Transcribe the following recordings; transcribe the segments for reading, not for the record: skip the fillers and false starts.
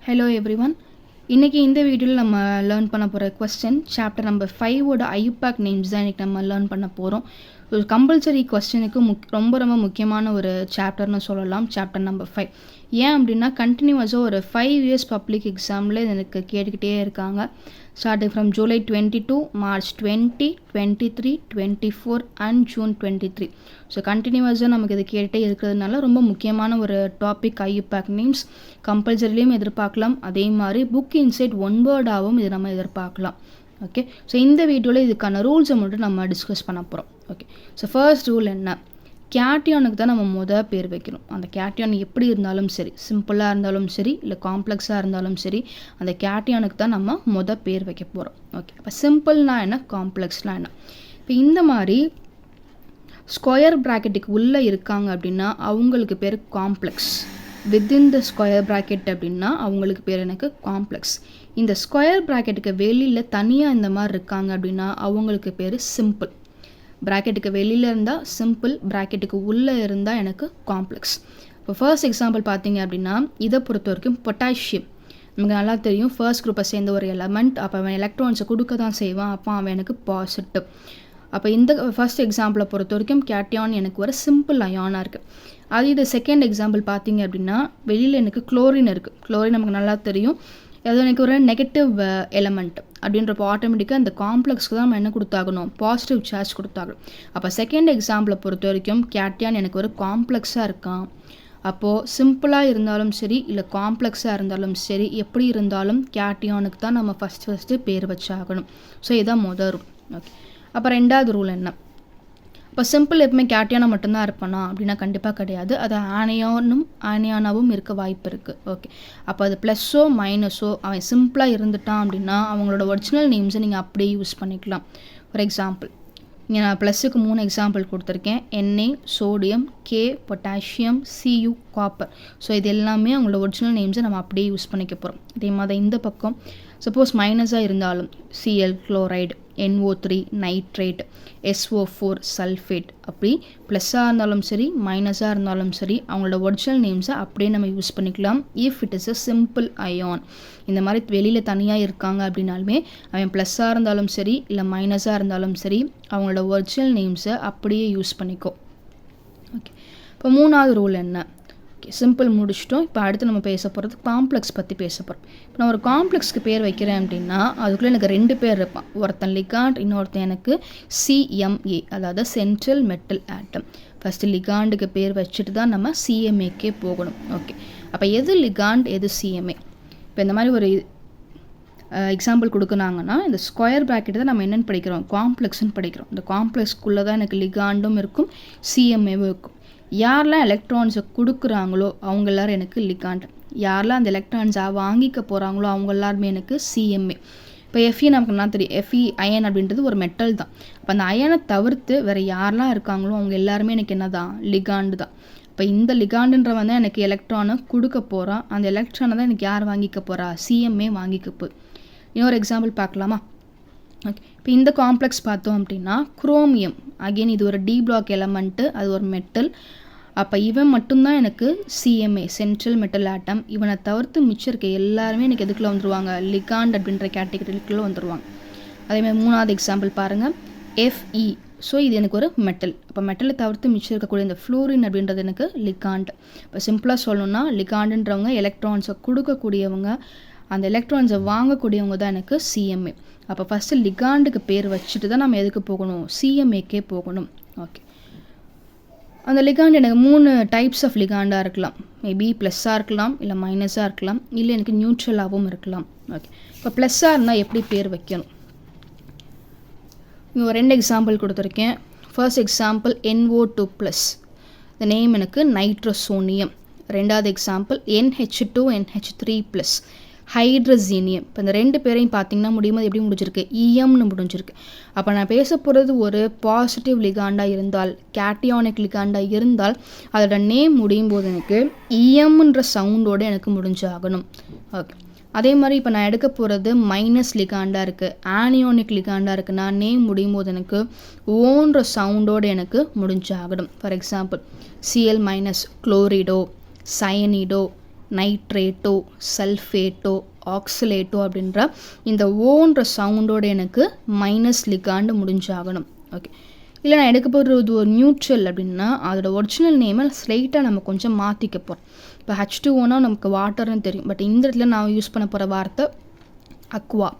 Hello everyone. இன்னைக்கு இந்த வீடியோவில் நம்ம லேர்ன் பண்ண போகிற கொஸ்டின் சாப்டர் நம்பர் 5ஓட ஐயூபேக் நேம்ஸ் தான் இன்றைக்கி நம்ம லேர்ன் பண்ண போகிறோம். ஒரு கம்பல்சரி கொஸ்டினுக்கு ரொம்ப முக்கியமான ஒரு சாப்டர்னு சொல்லலாம், சாப்டர் நம்பர் 5. ஏன் அப்படின்னா கண்டினியூஸாக ஒரு 5 இயர்ஸ் பப்ளிக் எக்ஸாமில் எனக்கு கேட்டுக்கிட்டே இருக்காங்க. Starting from July 22, March 20, 23, 24 and June 23. So கண்டினியூஸாக நமக்கு இது கேட்டுகிட்டே இருக்கிறதுனால ரொம்ப முக்கியமான ஒரு டாபிக் ஐயூபேக் நேம்ஸ். கம்பல்சரிலையும் எதிர்பார்க்கலாம், அதே மாதிரி புக் இன்சைட் 1 வேர்டாகவும் இது நம்ம எதிர்பார்க்கலாம். ஓகே, ஸோ இந்த வீடியோவில் இதுக்கான ரூல்ஸை மட்டும் நம்ம டிஸ்கஸ் பண்ண போகிறோம். ஓகே, ஸோ ஃபர்ஸ்ட் ரூல் என்ன, கேட்டியானுக்கு தான் நம்ம பேர் வைக்கணும். அந்த கேட்டியான் எப்படி இருந்தாலும் சரி, சிம்பிளாக இருந்தாலும் சரி இல்லை காம்ப்ளெக்ஸாக இருந்தாலும் சரி, அந்த கேட்டியானுக்கு தான் நம்ம பேர் வைக்க போகிறோம். ஓகே, இப்போ சிம்பிள்னா என்ன, காம்ப்ளெக்ஸ்னா என்ன. இப்போ இந்த மாதிரி ஸ்கொயர் ப்ராக்கெட்டுக்கு உள்ளே இருக்காங்க அப்படின்னா அவங்களுக்கு பேர் complex. Within the square bracket அப்படின்னா அவங்களுக்கு பேர் எனக்கு காம்ப்ளெக்ஸ். இந்த ஸ்கொயர் ப்ராக்கெட்டுக்கு வெளியில் தனியாக இந்த மாதிரி இருக்காங்க அப்படின்னா அவங்களுக்கு பேர் சிம்பிள். ப்ராக்கெட்டுக்கு வெளியில் இருந்தால் சிம்பிள், ப்ராக்கெட்டுக்கு உள்ளே இருந்தால் எனக்கு காம்ப்ளெக்ஸ். இப்போ ஃபர்ஸ்ட் எக்ஸாம்பிள் பார்த்தீங்க அப்படின்னா இதை பொறுத்த வரைக்கும் பொட்டாசியம் நமக்கு நல்லா தெரியும், ஃபர்ஸ்ட் குரூப்பை சேர்ந்த ஒரு எலமெண்ட். அப்போ அவன் எலக்ட்ரான்ஸை கொடுக்க தான் செய்வான், அப்போ அவன் எனக்கு பாசிட்டிவ். அப்போ இந்த ஃபர்ஸ்ட் எக்ஸாம்பிளை பொறுத்த வரைக்கும் கேட்டியான் எனக்கு ஒரு சிம்பிள் அயானாக இருக்குது. அது இது செகண்ட் எக்ஸாம்பிள் பார்த்தீங்க அப்படின்னா வெளியில் எனக்கு குளோரின் இருக்குது. குளோரின் நமக்கு நல்லா தெரியும், அது எனக்கு ஒரு நெகட்டிவ் எலமெண்ட் அப்படின்றப்போ ஆட்டோமேட்டிக்காக அந்த காம்ப்ளெக்ஸ்க்கு தான் நம்ம என்ன கொடுத்தாகணும், பாசிட்டிவ் சார்ஜ் கொடுத்தாகணும். அப்போ செகண்ட் எக்ஸாம்பிளை பொறுத்த வரைக்கும் கேட்டியான் எனக்கு ஒரு காம்ப்ளெக்ஸாக இருக்கான். அப்போது சிம்பிளாக இருந்தாலும் சரி இல்லை காம்ப்ளெக்ஸாக இருந்தாலும் சரி, எப்படி இருந்தாலும் கேட்டியானுக்கு தான் நம்ம ஃபஸ்ட்டு பேர் வச்சாகணும். ஸோ இதுதான் முதல் ரூல். ஓகே, அப்போ ரெண்டாவது ரூல் என்ன, இப்போ சிம்பிள் எப்பவுமே கேட்டியானா மட்டும்தான் இருப்பானா அப்படின்னா கண்டிப்பாக கிடையாது. அது ஆனியானாவும் இருக்க வாய்ப்பு இருக்குது. ஓகே, அப்போ அது ப்ளஸ்ஸோ மைனஸோ அவன் சிம்பிளாக இருந்துட்டான் அப்படின்னா அவங்களோட ஒரிஜினல் நேம்ஸை நீங்கள் அப்படியே யூஸ் பண்ணிக்கலாம். ஃபார் எக்ஸாம்பிள் இங்கே நான் ப்ளஸ்ஸுக்கு 3 எக்ஸாம்பிள் கொடுத்துருக்கேன். Na sodium, K potassium, Cu copper. So இது எல்லாமே அவங்களோட ஒரிஜினல் நேம்ஸை நம்ம அப்படியே யூஸ் பண்ணிக்க போகிறோம். இதே மாதிரி இந்த பக்கம் சப்போஸ் மைனஸாக இருந்தாலும் Cl chloride, NO3 nitrate, SO4 sulphate. அப்படி ப்ளஸ்ஸாக இருந்தாலும் சரி மைனஸாக இருந்தாலும் சரி அவங்களோட ஒரிஜினல் நேம்ஸை அப்படியே நம்ம யூஸ் பண்ணிக்கலாம். If it is a simple ion, இந்த மாதிரி வெளியில் தனியாக இருக்காங்க அப்படின்னாலுமே அவன் ப்ளஸ்ஸாக இருந்தாலும் சரி இல்லை மைனஸாக இருந்தாலும் சரி அவங்களோட ஒரிஜினல் நேம்ஸை அப்படியே யூஸ் பண்ணிக்கோ. ஓகே, இப்போ மூணாவது ரூல் என்ன, சிம்பிள் முடிச்சிட்டோம். இப்போ அடுத்து நம்ம பேச போகிறது காம்ப்ளெக்ஸ் பற்றி பேச போகிறோம். இப்போ நான் ஒரு காம்ப்ளெக்ஸ்க்கு பேர் வைக்கிறேன் அப்படின்னா அதுக்குள்ளே எனக்கு 2 பேர் இருப்பான். ஒருத்தன் லிகாண்ட், இன்னொருத்தன் எனக்கு CMA, அதாவது சென்ட்ரல் மெட்டல் ஆட்டம். ஃபஸ்ட்டு லிகாண்டுக்கு பேர் வச்சுட்டு தான் நம்ம CMAக்கே போகணும். ஓகே, அப்போ எது லிகாண்ட் எது CMA. இப்போ இந்த மாதிரி ஒரு எக்ஸாம்பிள் கொடுக்குனாங்கன்னா இந்த ஸ்கொயர் ப்ராக்கெட் தான் நம்ம என்னென்னு படிக்கிறோம், காம்ப்ளெக்ஸ்ன்னு படிக்கிறோம். இந்த காம்ப்ளெக்ஸ்க்குள்ளே தான் எனக்கு லிகாண்டும் இருக்கும் CMAவும் இருக்கும். யாரெல்லாம் எலக்ட்ரான்ஸை கொடுக்குறாங்களோ அவங்க எல்லோரும் எனக்கு லிகாண்ட். யாரெல்லாம் அந்த எலக்ட்ரான்ஸை வாங்கிக்க போகிறாங்களோ அவங்க எல்லாருமே எனக்கு CMA. இப்போ Fe நமக்கு என்ன தெரியும், Fe அயன் அப்படின்றது ஒரு மெட்டல் தான். அப்போ அந்த அயனை தவிர்த்து வேறு யாரெல்லாம் இருக்காங்களோ அவங்க எல்லாருமே எனக்கு என்ன தான், லிகாண்டு தான். இப்போ இந்த லிகாண்டுன்றவன் தான் எனக்கு எலக்ட்ரானை கொடுக்க போகிறான். அந்த எலக்ட்ரானை தான் எனக்கு யார் வாங்கிக்க போகிறா, CMA வாங்கிக்க போகுது. இன்னொரு எக்ஸாம்பிள் பார்க்கலாமா. ஓகே, இப்போ இந்த காம்ப்ளெக்ஸ் பார்த்தோம் அப்படின்னா குரோமியம், அகெயின் இது ஒரு D பிளாக் எலமெண்ட்டு, அது ஒரு மெட்டல். அப்போ இவன் மட்டும்தான் எனக்கு CMA, சென்ட்ரல் மெட்டல் ஆட்டம். இவனை தவிர்த்து மிச்சம் இருக்க எல்லாருமே எனக்கு எதுக்குள்ளே வந்துடுவாங்க, லிகாண்ட் அப்படின்ற கேட்டகரிக்குள்ளே வந்துடுவாங்க. அதேமாதிரி மூணாவது எக்ஸாம்பிள் பாருங்கள், Fe. ஸோ இது எனக்கு ஒரு மெட்டல். அப்போ மெட்டலை தவிர்த்து மிச்சம் இருக்கக்கூடிய இந்த ஃப்ளோரின் அப்படின்றது எனக்கு லிகாண்ட். இப்போ சிம்பிளாக சொல்லணும்னா லிகாண்டுன்றவங்க எலக்ட்ரான்ஸை கொடுக்கக்கூடியவங்க, அந்த எலக்ட்ரான்ஸை வாங்கக்கூடியவங்க தான் எனக்கு CMA. அப்போ ஃபஸ்ட்டு லிகாண்டுக்கு பேர் வச்சுட்டு தான் நம்ம எதுக்கு போகணும், CMAக்கே போகணும். ஓகே, அந்த லிகாண்ட் எனக்கு 3 டைப்ஸ் ஆஃப் லிகாண்டாக இருக்கலாம். மேபி ப்ளஸ்ஸாக இருக்கலாம் இல்லை மைனஸாக இருக்கலாம் இல்லை எனக்கு நியூட்ரலாகவும் இருக்கலாம். ஓகே, இப்போ ப்ளஸ்ஸாக இருந்தால் எப்படி பேர் வைக்கணும், இங்கே 2 எக்ஸாம்பிள் கொடுத்துருக்கேன். ஃபர்ஸ்ட் எக்ஸாம்பிள் NO2 ப்ளஸ், இந்த நேம் எனக்கு நைட்ரோசோனியம். ரெண்டாவது எக்ஸாம்பிள் NH2 NH3 ப்ளஸ், ஹைட்ரசீனியம். இப்போ இந்த 2 பேரையும் பார்த்தீங்கன்னா முடியும்போது எப்படி முடிஞ்சிருக்கு, EMனு முடிஞ்சிருக்கு. அப்போ நான் பேச போகிறது ஒரு பாசிட்டிவ் லிகாண்டாக இருந்தால், கேட்டியானிக் லிகாண்டாக இருந்தால் அதோட நேம் முடியும் போது எனக்கு EMன்ற சவுண்டோடு எனக்கு முடிஞ்சாகணும். ஓகே, அதே மாதிரி இப்போ நான் எடுக்க போகிறது மைனஸ் லிகாண்டாக இருக்குது, ஆனியோனிக் லிகாண்டாக இருக்குன்னா நேம் முடியும் போது எனக்கு ஓன்ற சவுண்டோடு எனக்கு முடிஞ்சாகணும். For example Cl minus chlorido, cyanido, nitrato, sulfato, oxalato அப்படின்ற இந்த ஓன்ற சவுண்டோட எனக்கு மைனஸ் லிகாண்டு முடிஞ்சாகணும். ஓகே, இல்லை நான் எடுக்க போகிறது ஒரு நியூட்ரல் அப்படின்னா அதோட ஒரிஜினல் நேமை ஸ்லைட்டாக நம்ம கொஞ்சம் மாற்றிக்க போகிறோம். இப்போ H2O நமக்கு வாட்டர்னு தெரியும், பட் இந்த இடத்துல நான் யூஸ் பண்ண போகிற வார்த்தை அக்வா.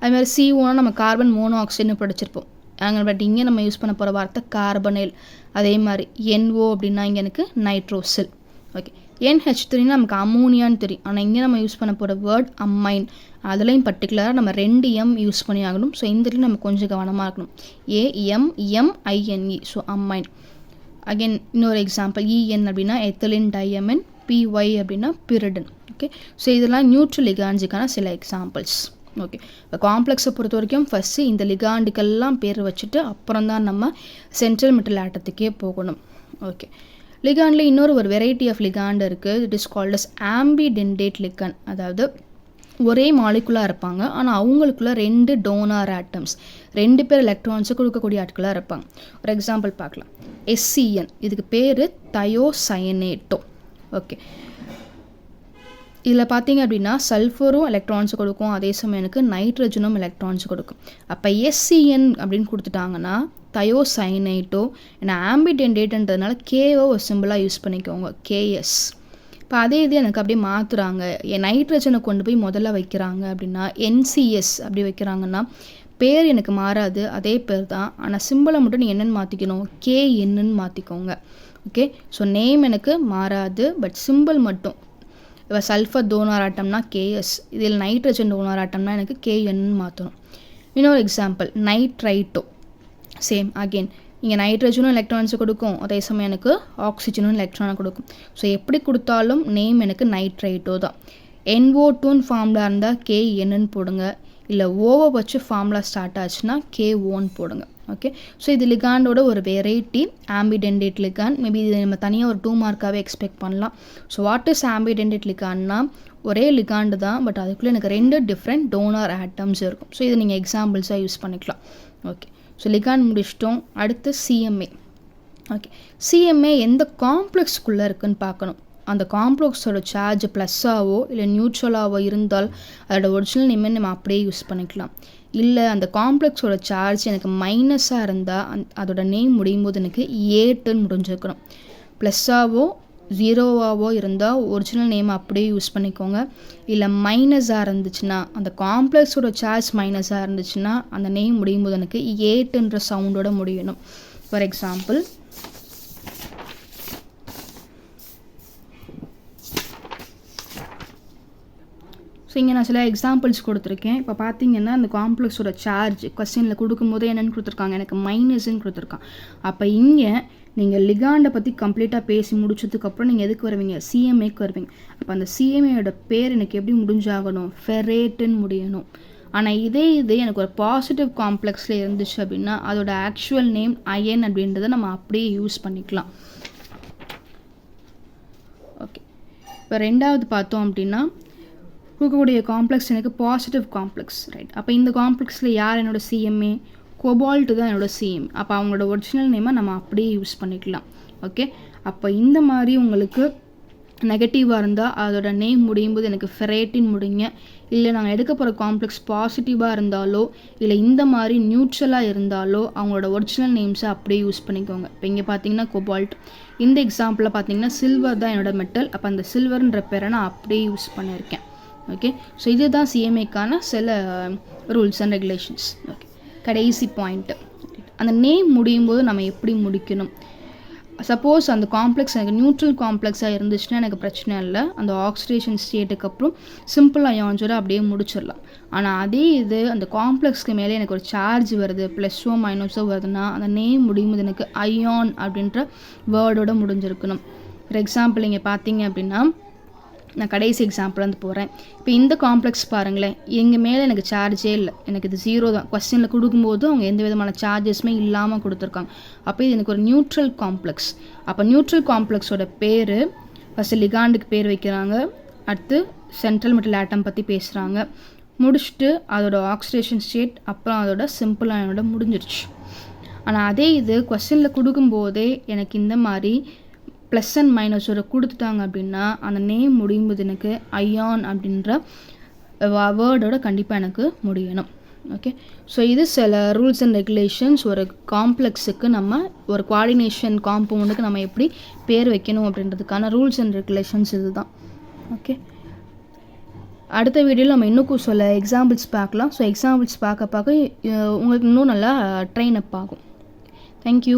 அதுமாதிரி CO நம்ம கார்பன் மோனோஆக்சைடுன்னு படிச்சிருப்போம் அங்கே, பட் இங்கே நம்ம யூஸ் பண்ண போகிற வார்த்தை கார்பனேல். அதே மாதிரி NO அப்படின்னா இங்கே எனக்கு நைட்ரோசில். ஓகே, NH3 நமக்கு அமோனியான்னு தெரியும், ஆனால் இங்கே நம்ம யூஸ் பண்ண போகிற வேர்ட் அம்மைன். அதுலேயும் பர்டிகுலராக நம்ம 2 M யூஸ் பண்ணி ஆகணும். ஸோ இந்த இடத்துல நம்ம கொஞ்சம் கவனமாக இருக்கணும். AMMINE, so ammine. அகெயின் இன்னொரு எக்ஸாம்பிள் EN அப்படின்னா எத்திலின் டையமின், PY அப்படின்னா பிரிடன். ஓகே, ஸோ இதெல்லாம் நியூட்ரல் லிகாண்ட்ஸுக்கான சில எக்ஸாம்பிள்ஸ். ஓகே, இப்போ காம்ப்ளெக்ஸை பொறுத்த வரைக்கும் ஃபஸ்ட்டு இந்த லிகாண்டுக்கெல்லாம் பேர் வச்சுட்டு அப்புறம் தான் நம்ம சென்ட்ரல் மெட்டல் ஆட்டத்துக்கே போகணும். ஓகே, லிகாண்டில் இன்னொரு வெரைட்டி ஆஃப் லிகாண்ட் இருக்குது. It is called as ambidentate ligand. அதாவது ஒரே மாலிகுலாக இருப்பாங்க, ஆனால் அவங்களுக்குள்ள 2 டோனார் ஆட்டம்ஸ், 2 பேர் எலக்ட்ரான்ஸை கொடுக்கக்கூடிய ஆட்களாக இருப்பாங்க. ஒரு எக்ஸாம்பிள் பார்க்கலாம். SCN, இதுக்கு பேர் தயோசயனேட்டோ. ஓகே, இதில் பார்த்தீங்க அப்படின்னா சல்ஃபரும் எலக்ட்ரான்ஸ் கொடுக்கும், அதே சமயம் எனக்கு நைட்ரஜனும் எலக்ட்ரான்ஸ் கொடுக்கும். அப்போ SCN அப்படின்னு கொடுத்துட்டாங்கன்னா தயோசைனைட்டோ, ஏன்னா ஆம்பிடென்டேட்ன்றதுனால கேவை ஒரு சிம்பிளாக யூஸ் பண்ணிக்கோங்க, KS. இப்போ அதே இது எனக்கு அப்படியே மாற்றுறாங்க, நைட்ரஜனை கொண்டு போய் முதல்ல வைக்கிறாங்க அப்படின்னா NCS அப்படி வைக்கிறாங்கன்னா பேர் எனக்கு மாறாது, அதே பேர் தான், ஆனால் சிம்பிளை மட்டும் நீங்கள் என்னென்னு மாற்றிக்கணும், KNன்னு மாற்றிக்கோங்க. ஓகே, ஸோ நேம் எனக்கு மாறாது, பட் சிம்பிள் மட்டும். இப்போ சல்ஃபர் டோனார் ஆட்டம்னா KS, இதில் நைட்ரஜன் டோனார் ஆட்டம்னா எனக்கு KNன்னு மாற்றணும். இன்னொரு எக்ஸாம்பிள் நைட்ரைட்டோ, சேம் அகெயின் இங்கே நைட்ரஜனும் எலக்ட்ரான்ஸை கொடுக்கும், அதே சமயம் எனக்கு ஆக்சிஜனும் எலக்ட்ரானை கொடுக்கும். ஸோ எப்படி கொடுத்தாலும் நேம் எனக்கு நைட்ரைட்டோ தான். NO2 ஃபார்முலா இருந்தால் KNன்னு போடுங்க, இல்லை ஓவை வச்சு ஃபார்முலா ஸ்டார்ட் ஆச்சுன்னா KOன்னு போடுங்க. ஓகே, ஸோ இது லிகாண்டோட ஒரு வெரைட்டி, ஆம்பிடென்டேட் லிகாண்ட். மேபி இது நம்ம தனியாக ஒரு 2 மார்க்காகவே எக்ஸ்பெக்ட் பண்ணலாம். ஸோ வாட் இஸ் ஆம்பிடென்டேட் லிகாண்ட்னா ஒரே லிகாண்டு தான், பட் அதுக்குள்ளே எனக்கு 2 டிஃப்ரெண்ட் டோனார் ஆட்டம்ஸ் இருக்கும். ஸோ இதை நீங்கள் எக்ஸாம்பிள்ஸாக யூஸ் பண்ணிக்கலாம். ஓகே, ஸோ லிகாண்ட் முடிச்சிட்டோம். அடுத்து CMA. ஓகே, CMA எந்த காம்ப்ளெக்ஸ்க்குள்ளே இருக்குதுன்னு பார்க்கணும். அந்த காம்ப்ளெக்ஸோட சார்ஜ் ப்ளஸ்ஸாவோ இல்லை நியூட்ரலாவோ இருந்தால் அதோட ஒரிஜினல் நேமே நம்ம அப்படியே யூஸ் பண்ணிக்கலாம். இல்லை அந்த காம்ப்ளெக்ஸோட சார்ஜ் எனக்கு மைனஸாக இருந்தால் அதோட நேம் முடியும் போது எனக்கு ஏட்டுன்னு முடிஞ்சிருக்கணும். ப்ளஸ்ஸாவோ ஜீரோவாவோ இருந்தால் ஒரிஜினல் நேம் அப்படியே யூஸ் பண்ணிக்கோங்க. இல்லை மைனஸாக இருந்துச்சுன்னா, அந்த காம்ப்ளெக்ஸோட சார்ஜ் மைனஸாக இருந்துச்சுன்னா அந்த நேம் முடியும் போது எனக்கு ஏட்டுன்ற சவுண்டோட முடியணும். ஃபார் எக்ஸாம்பிள் ஸோ இங்கே நான் சில எக்ஸாம்பிள்ஸ் கொடுத்துருக்கேன். இப்போ பார்த்தீங்கன்னா அந்த காம்ப்ளெக்ஸோட சார்ஜ் கொஸ்டினில் கொடுக்கும்போது என்னென்னு கொடுத்துருக்காங்க, எனக்கு மைனஸ்ன்னு கொடுத்துருக்காங்க. அப்போ இங்கே நீங்கள் லிகாண்டை பற்றி கம்ப்ளீட்டாக பேசி முடிச்சதுக்கப்புறம் நீங்கள் எதுக்கு வருவீங்க, CMAக்கு வருவீங்க. அப்போ அந்த CMAயோட பேர் எனக்கு எப்படி முடிஞ்சாகணும், ஃபெரேட்டுன்னு முடியணும். ஆனால் இதே எனக்கு ஒரு பாசிட்டிவ் காம்ப்ளெக்ஸில் இருந்துச்சு அப்படின்னா அதோட ஆக்சுவல் நேம் அயன் அப்படின்றத நம்ம அப்படியே யூஸ் பண்ணிக்கலாம். ஓகே, இப்போ ரெண்டாவது பார்த்தோம் அப்படின்னா கொடுக்கக்கூடிய காம்ப்ளெக்ஸ் எனக்கு பாசிட்டிவ் காம்ப்ளெக்ஸ், ரைட். அப்போ இந்த காம்ப்ளெக்ஸில் யார் என்னோட CMA, கோபால்ட்டு தான் என்னோட CMA. அப்போ அவங்களோட ஒரிஜினல் நேமை நம்ம அப்படியே யூஸ் பண்ணிக்கலாம். ஓகே, அப்போ இந்த மாதிரி உங்களுக்கு நெகட்டிவாக இருந்தால் அதோட நேம் முடியும் போது எனக்கு ஃபெரேட்டின் முடிங்க. இல்லை நாங்கள் எடுக்க போகிற காம்ப்ளெக்ஸ் பாசிட்டிவாக இருந்தாலோ இல்லை இந்த மாதிரி நியூட்ரலாக இருந்தாலோ அவங்களோட ஒரிஜினல் நேம்ஸை அப்படியே யூஸ் பண்ணிக்கோங்க. இப்போ இங்கே பார்த்தீங்கன்னா கோபால்ட், இந்த எக்ஸாம்பிளில் பார்த்தீங்கன்னா சில்வர் தான் என்னோட மெட்டல். அப்போ அந்த சில்வர்ன்ற பேரை நான் அப்படியே யூஸ் பண்ணியிருக்கேன். ஓகே, ஸோ இதுதான் CMAக்கான சில ரூல்ஸ் அண்ட் ரெகுலேஷன்ஸ். ஓகே, கடைசி பாயிண்ட்டு, அந்த நேம் முடியும் போது நம்ம எப்படி முடிக்கணும். சப்போஸ் அந்த காம்ப்ளெக்ஸ் எனக்கு நியூட்ரல் காம்ப்ளெக்ஸாக இருந்துச்சுன்னா எனக்கு பிரச்சனை இல்லை, அந்த ஆக்சிடேஷன் ஸ்டேட்டுக்கு அப்புறம் சிம்பிள் அயான்ஸோட அப்படியே முடிச்சிடலாம். ஆனால் அதே இது அந்த காம்ப்ளெக்ஸ்க்கு மேலே எனக்கு ஒரு சார்ஜ் வருது, +ஓ மைனஸோ வருதுன்னா அந்த நேம் முடியும் போது எனக்கு அயான் அப்படின்ற வேர்டோட முடிஞ்சிருக்கணும். ஃபார் எக்ஸாம்பிள் இங்கே பார்த்தீங்க அப்படின்னா நான் கடைசி எக்ஸாம்பிள் வந்து போகிறேன். இப்போ இந்த காம்ப்ளெக்ஸ் பாருங்களேன், எங்கள் மேலே எனக்கு சார்ஜே இல்லை, எனக்கு இது 0 தான். கொஸ்டினில் கொடுக்கும்போது அவங்க எந்த விதமான சார்ஜஸுமே இல்லாமல் கொடுத்துருக்காங்க. அப்போ இது எனக்கு ஒரு நியூட்ரல் காம்ப்ளெக்ஸ். அப்போ நியூட்ரல் காம்ப்ளெக்ஸோட பேர் ஃபஸ்ட்டு லிகாண்டுக்கு பேர் வைக்கிறாங்க, அடுத்து சென்ட்ரல் மெட்டல் ஆட்டம் பற்றி பேசுகிறாங்க, முடிச்சுட்டு அதோட ஆக்சிடேஷன் ஸ்டேட், அப்புறம் அதோட சிம்பிள் அயனோட முடிஞ்சிருச்சு. ஆனால் அதே இது கொஸ்டினில் கொடுக்கும்போதே எனக்கு இந்த மாதிரி ப்ளஸ் அண்ட் மைனஸ் ஒரு கொடுத்துட்டாங்க அப்படின்னா அந்த நேம் முடியும்போது எனக்கு அயான் அப்படின்ற வேர்டோட கண்டிப்பாக எனக்கு முடியணும். ஓகே, ஸோ இது சில ரூல்ஸ் அண்ட் ரெகுலேஷன்ஸ். ஒரு காம்ப்ளெக்ஸுக்கு நம்ம ஒரு கோஆர்டினேஷன் காம்பவுண்டுக்கு நம்ம எப்படி பேர் வைக்கணும் அப்படின்றதுக்கான ரூல்ஸ் அண்ட் ரெகுலேஷன்ஸ் இது தான். ஓகே, அடுத்த வீடியோவில் நம்ம இன்னும் சில எக்ஸாம்பிள்ஸ் பார்க்கலாம். ஸோ எக்ஸாம்பிள்ஸ் பார்க்க உங்களுக்கு இன்னும் நல்லா ட்ரெயின் அப் ஆகும். தேங்க்யூ.